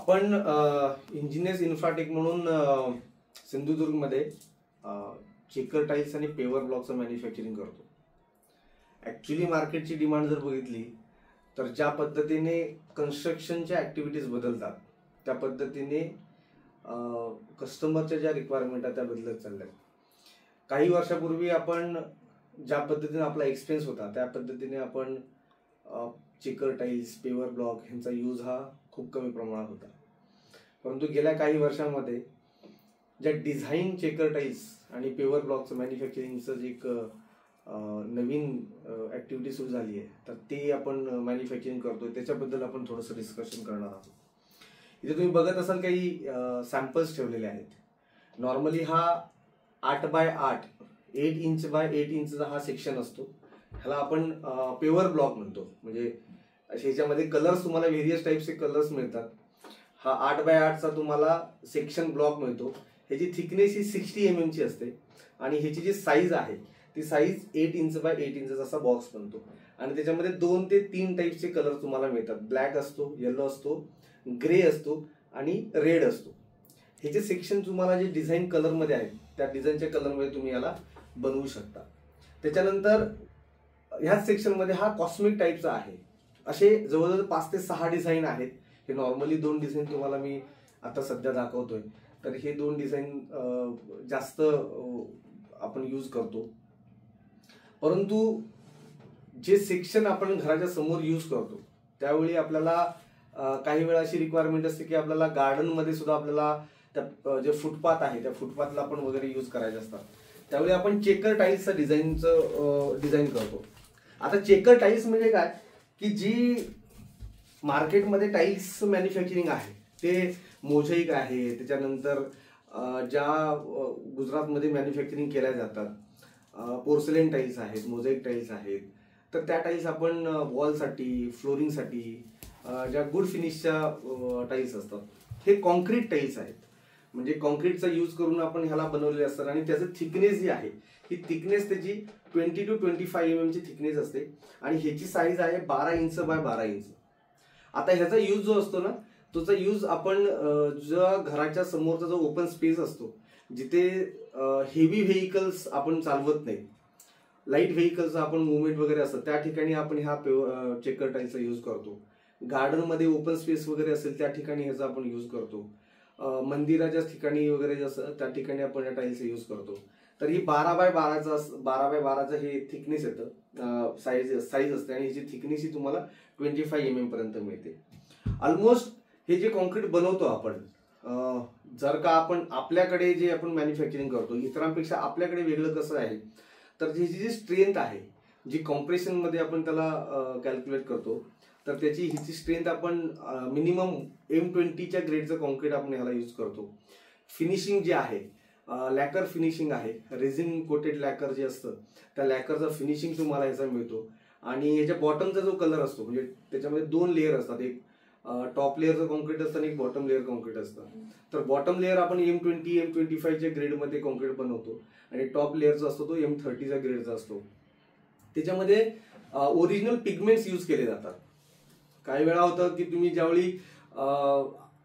आपण engineers Infratech म्हणून सिंधुदुर्गमध्ये चेकर टाईल्स आणि पेवर ब्लॉकचं मॅन्युफॅक्चरिंग करतो. ॲक्च्युली मार्केटची डिमांड जर बघितली तर ज्या पद्धतीने कन्स्ट्रक्शनच्या ॲक्टिव्हिटीज बदलतात त्या पद्धतीने कस्टमरच्या ज्या रिक्वायरमेंट आहेत त्या बदलत चालल्या आहेत. काही वर्षापूर्वी आपण ज्या पद्धतीने आपला एक्सपिरियन्स होता त्या पद्धतीने आपण चेकर टाईल्स, पेवर ब्लॉक ह्यांचा यूज हा खूप कमी प्रमाणात होता. परंतु गेल्या काही वर्षांमध्ये ज्या डिझाईन चेकर टाईल्स आणि पेवर ब्लॉकचं मॅन्युफॅक्चरिंगचं जे एक नवीन ॲक्टिव्हिटी सुरू झाली आहे तर ते आपण मॅन्युफॅक्चरिंग करतोय, त्याच्याबद्दल आपण थोडंसं डिस्कशन करणार आहोत. इथे तुम्ही बघत असाल काही सॅम्पल्स ठेवलेले आहेत. नॉर्मली हा 8x8 8 इंच बाय 8 इंचचा हा सेक्शन असतो. ह्याला आपण पेवर ब्लॉक म्हणतो. म्हणजे ह्याच्यामध्ये कलर्स तुम्हाला व्हेरियस टाईपचे कलर्स मिळतात. हा 8x8चा तुम्हाला सेक्शन ब्लॉक मिळतो. ह्याची थिकनेस ही 60 mm ची असते आणि ह्याची जी साईज आहे ती साईज 8 इंच बाय 8 इंचचा असा बॉक्स बनतो आणि त्याच्यामध्ये 2 ते 3 टाईपचे कलर तुम्हाला मिळतात. ब्लॅक असतो, येलो असतो, ग्रे असतो आणि रेड असतो. ह्याचे सेक्शन तुम्हाला जे डिझाईन कलरमध्ये आहेत त्या डिझाईनच्या कलरमध्ये तुम्ही याला बनवू शकता. त्याच्यानंतर ह्याच सेक्शनमध्ये हा कॉस्मिक टाईपचा आहे. असे जवळजवळ 5 ते 6 डिझाईन आहेत. हे नॉर्मली 2 डिझाईन तुम्हाला मी आता सध्या दाखवतोय. तर हे 2 डिझाईन जास्त आपण यूज करतो. परंतु जे सेक्शन आपण घराच्या समोर यूज करतो त्यावेळी आपल्याला काही वेळा अशी रिक्वायरमेंट असते की आपल्याला गार्डनमध्ये सुद्धा आपल्याला त्या जे फुटपाथ आहे त्या फुटपाथला आपण वगैरे यूज करायचे असतात. त्यावेळी आपण चेकर टाईल्सचं डिझाईन करतो. आता चेकर टाईल्स म्हणजे काय की जी मार्केटमध्ये टाईल्स मॅन्युफॅक्चरिंग आहे ते मोझाईक आहे, त्याच्यानंतर ज्या गुजरातमध्ये मॅन्युफॅक्चरिंग केल्या जातात पोर्सलेन टाईल्स आहेत, मोझाईक टाईल्स आहेत. तर त्या टाईल्स आपण वॉलसाठी, फ्लोरिंगसाठी ज्या गुड फिनिशच्या टाईल्स असतात हे कॉन्क्रीट टाईल्स आहेत. म्हणजे कॉन्क्रीटचा यूज करून आपण ह्याला बनवलेले असतात आणि त्याचं थिकनेस जी आहे ही थिकनेस त्याची 20 to 25 mm ची थिकनेस असते आणि ह्याची साईज आहे 12 इंच बाय 12 इंच. आता ह्याचा यूज जो असतो ना त्याचा यूज आपण ज्या घराच्या समोरचा जो ओपन स्पेस असतो जिथे हेवी व्हेकल्स आपण चालवत नाही, लाईट व्हेकल्स आपण मुवमेंट वगैरे असतं त्या ठिकाणी आपण ह्या चेकर टाईल्सचा यूज करतो. गार्डनमध्ये ओपन स्पेस वगैरे असेल त्या ठिकाणी ह्याचा आपण यूज करतो. मंदिराच्या ठिकाणी वगैरे जसं त्या ठिकाणी आपण या टाईल्सचा यूज करतो. तर ही 12x12चं हे थिकनेस येतं, साईज असते आणि ह्याची थिकनेस ही तुम्हाला 25 mm पर्यंत मिळते. ऑलमोस्ट हे जे कॉन्क्रीट बनवतो आपण जर का आपण आपल्याकडे जे आपण मॅन्युफॅक्चरिंग करतो इतरांपेक्षा आपल्याकडे वेगळं कसं आहे तर ह्याची जी स्ट्रेंथ आहे जी कॉम्प्रेशनमध्ये आपण त्याला कॅल्क्युलेट करतो तर त्याची ह्याची स्ट्रेंथ आपण मिनिमम M20च्या ग्रेडचं कॉन्क्रीट आपण ह्याला यूज करतो. फिनिशिंग जे आहे लॅकर फिनिशिंग आहे, रेझिन कोटेड लॅकर जे असतं त्या लॅकरचा फिनिशिंग तुम्हाला ह्याचा मिळतो. आणि ह्याच्या बॉटमचा जो कलर असतो म्हणजे त्याच्यामध्ये 2 लेअर असतात, एक टॉप लेअरचं कॉन्क्रीट असतं आणि एक बॉटम लेअर कॉन्क्रीट असतं. तर बॉटम लेअर आपण M20, M25च्या ग्रेडमध्ये कॉन्क्रीट बनवतो आणि टॉप लेअरचा असतो तो M30च्या ग्रेडचा असतो. त्याच्यामध्ये ओरिजिनल पिगमेंट्स यूज केले जातात. काही वेळा होतं की तुम्ही ज्यावेळी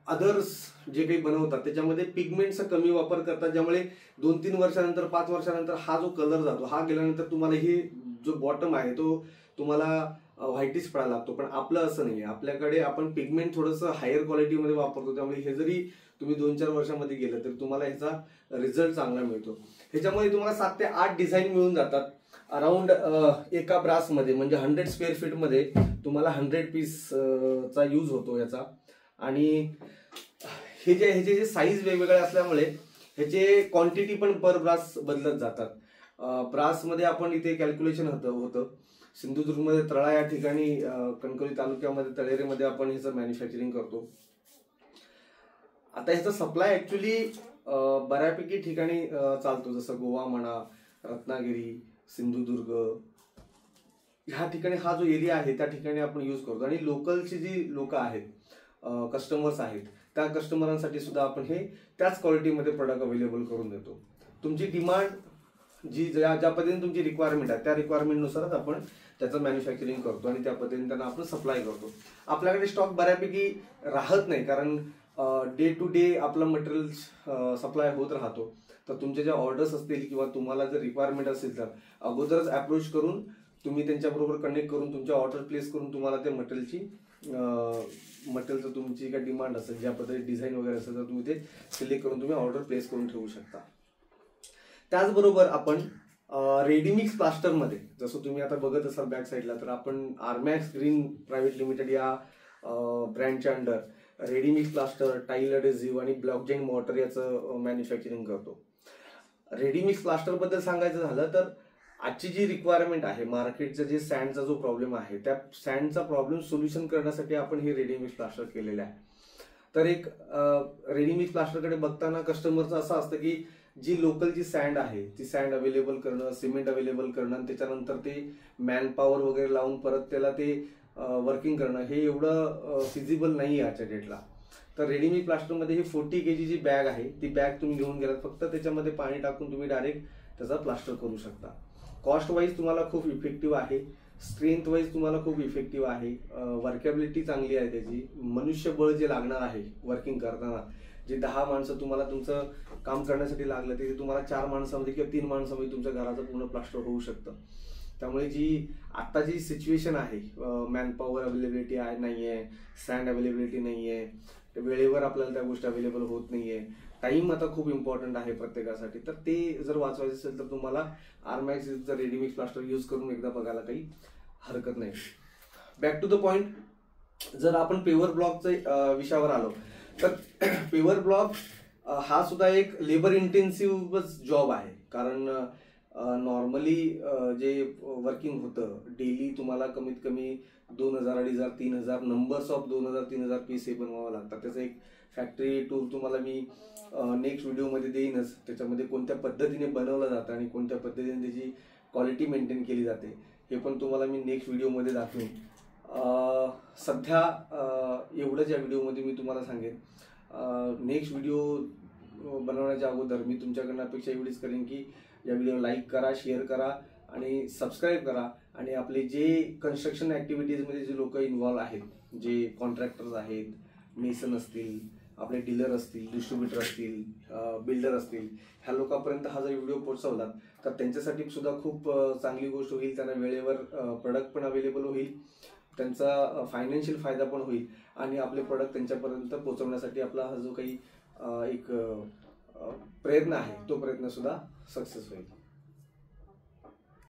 अदर्स जे काही बनवतात त्याच्यामध्ये पिगमेंटचा कमी वापर करतात, ज्यामुळे 2-3 वर्षानंतर 5 वर्षानंतर हा जो कलर जातो हा गेल्यानंतर तुम्हाला हे जो बॉटम आहे तो तुम्हाला व्हाईटिश पडायला लागतो. पण आपलं असं नाही आहे. आपल्याकडे आपण पिगमेंट थोडंसं हायर क्वालिटीमध्ये वापरतो, त्यामुळे हे जरी तुम्ही 2-4 वर्षामध्ये गेलं तर तुम्हाला ह्याचा रिझल्ट चांगला मिळतो. ह्याच्यामध्ये तुम्हाला 7 ते 8 डिझाईन मिळून जातात. अराउंड एका ब्रासमध्ये म्हणजे 100 स्क्वेअर फीटमध्ये तुम्हाला 100 पीसचा यूज होतो याचा. आणि ह्याचे जे साईज वेगवेगळे असल्यामुळे ह्याचे क्वांटिटी पण पर ब्रास बदलत जातात. ब्रासमध्ये आपण इथे कॅल्क्युलेशन होतं सिंधुदुर्गमध्ये तळा या ठिकाणी कणकवली तालुक्यामध्ये तळेरेमध्ये आपण ह्याचं मॅन्युफॅक्चरिंग करतो. आता ह्याचा सप्लाय ऍक्च्युली बऱ्यापैकी ठिकाणी चालतो, जसं गोवा म्हणा, रत्नागिरी, सिंधुदुर्ग ह्या ठिकाणी हा जो एरिया आहे त्या ठिकाणी आपण यूज करतो. आणि लोकलची जी लोक आहेत कस्टमर्स आहेत त्या कस्टमरांसाठी सुद्धा आपण हे त्याच क्वालिटीमध्ये प्रोडक्ट अवेलेबल करून देतो. तुमची डिमांड जी ज्या पद्धतीने तुमची रिक्वायरमेंट आहे त्या रिक्वायरमेंटनुसारच आपण त्याचं मॅन्युफॅक्चरिंग करतो आणि त्या पद्धतीने त्यांना आपण सप्लाय करतो. आपल्याकडे स्टॉक बऱ्यापैकी राहत नाही, कारण डे टू डे आपला मटेरियल सप्लाय होत राहतो. तर तुमच्या ज्या ऑर्डर्स असतील किंवा तुम्हाला जर रिक्वायरमेंट असेल तर अगोदरच अप्रोच करून तुम्ही त्यांच्याबरोबर कनेक्ट करून तुमच्या ऑर्डर प्लेस करून तुम्हाला त्या मटेरियलचं तुमची काय डिमांड असेल, ज्या पद्धतीने डिझाईन वगैरे असेल तर तुम्ही ते सिलेक्ट करून तुम्ही ऑर्डर प्लेस करून ठेवू शकता. त्याचबरोबर आपण रेडीमिक्स प्लास्टरमध्ये जसं तुम्ही आता बघत असाल बॅक साईडला, तर आपण आरमॅक्स ग्रीन प्रायव्हेट लिमिटेड या ब्रँडच्या under ready mix plaster, tile adhesive आणि ब्लॉकजेन मॉर्टर याचं मॅन्युफॅक्चरिंग करतो. रेडीमिक्स प्लास्टर बद्दल सांगायचं झालं तर आजची जी रिक्वायरमेंट आहे मार्केटचा, जे सँडचा जो प्रॉब्लेम आहे त्या सँडचा प्रॉब्लेम सोल्युशन करण्यासाठी आपण हे रेडीमिक्स प्लास्टर केलेलं आहे. तर एक रेडीमिक्स प्लास्टरकडे बघताना कस्टमरचं असं असतं की जी लोकल जी सँड आहे ती सँड अवेलेबल करणं, सिमेंट अवेलेबल करणं आणि त्याच्यानंतर ते मॅनपॉवर वगैरे लावून परत त्याला ते वर्किंग करणं हे एवढं फिजिबल नाही आहे आजच्या डेटला. तर रेडीमिक्स प्लास्टरमध्ये ही 40 kg जी बॅग आहे ती बॅग तुम्ही घेऊन गेलात, फक्त त्याच्यामध्ये पाणी टाकून तुम्ही डायरेक्ट त्याचा प्लास्टर करू शकता. कॉस्ट वाईज तुम्हाला खूप इफेक्टिव्ह आहे, स्ट्रेंथ वाईज तुम्हाला खूप इफेक्टिव्ह आहे, वर्केबिलिटी चांगली आहे त्याची. मनुष्यबळ जे लागणार आहे वर्किंग करताना, जे 10 माणसं तुम्हाला तुमचं काम करण्यासाठी लागलं ते तुम्हाला 4 माणसामध्ये किंवा 3 माणसामध्ये तुमच्या घराचं पूर्ण प्लास्टर होऊ शकतं. त्यामुळे जी आता जी सिच्युएशन आहे, मॅनपॉवर अवेलेबिलिटी नाही आहे, सँड अवेलेबिलिटी नाही आहे, वेळेवर आपल्याला त्या गोष्टी अवेलेबल होत नाहीये, टाइम आता खूप इम्पॉर्टंट आहे प्रत्येकासाठी. तर ते जर वाचवायचं असेल तर तुम्हाला आरमॅक्सचं रेडीमिक्स प्लास्टर यूज करून एकदा बघायला काही हरकत नाही. बॅक टू द पॉइंट, जर आपण पेवर ब्लॉकच्या विषयावर आलो तर पेवर ब्लॉक हा सुद्धा एक लेबर इंटेन्सिव्ह जॉब आहे. कारण नॉर्मली जे वर्किंग होतं डेली तुम्हाला कमीत कमी 2000, 2500, 3000 नंबर्स ऑफ 2000-3000 पीस हे बनवावं लागतात. त्याचं एक फॅक्टरी टूर तुम्हाला मी नेक्स्ट व्हिडिओमध्ये देईनच. त्याच्यामध्ये कोणत्या पद्धतीने बनवलं जातं आणि कोणत्या पद्धतीने त्याची क्वालिटी मेंटेन केली जाते हे पण तुम्हाला मी नेक्स्ट व्हिडिओमध्ये दाखवेन. सध्या एवढंच या व्हिडिओमध्ये मी तुम्हाला सांगेन. नेक्स्ट व्हिडिओ बनवण्याच्या अगोदर मी तुमच्याकडनं अपेक्षा एवढीच करेन की या व्हिडिओ लाईक करा, शेअर करा आणि सबस्क्राईब करा. आणि आपले जे कन्स्ट्रक्शन ॲक्टिव्हिटीजमध्ये जे लोक इन्व्हॉल्व आहेत, जे कॉन्ट्रॅक्टर्स आहेत, मेसन असतील, आपले डीलर असतील, डिस्ट्रीब्युटर असतील, बिल्डर असतील, ह्या लोकांपर्यंत हा जर व्हिडिओ पोहोचवला तर त्यांच्यासाठी सुद्धा खूप चांगली गोष्ट होईल. त्यांना वेळेवर प्रोडक्ट पण अवेलेबल होईल, त्यांचा फायनान्शियल फायदा पण होईल आणि आपले प्रोडक्ट त्यांच्यापर्यंत पोहोचवण्यासाठी आपला हा जो काही एक प्रयत्न आहे तो प्रयत्न सुद्धा सक्सेस होईल.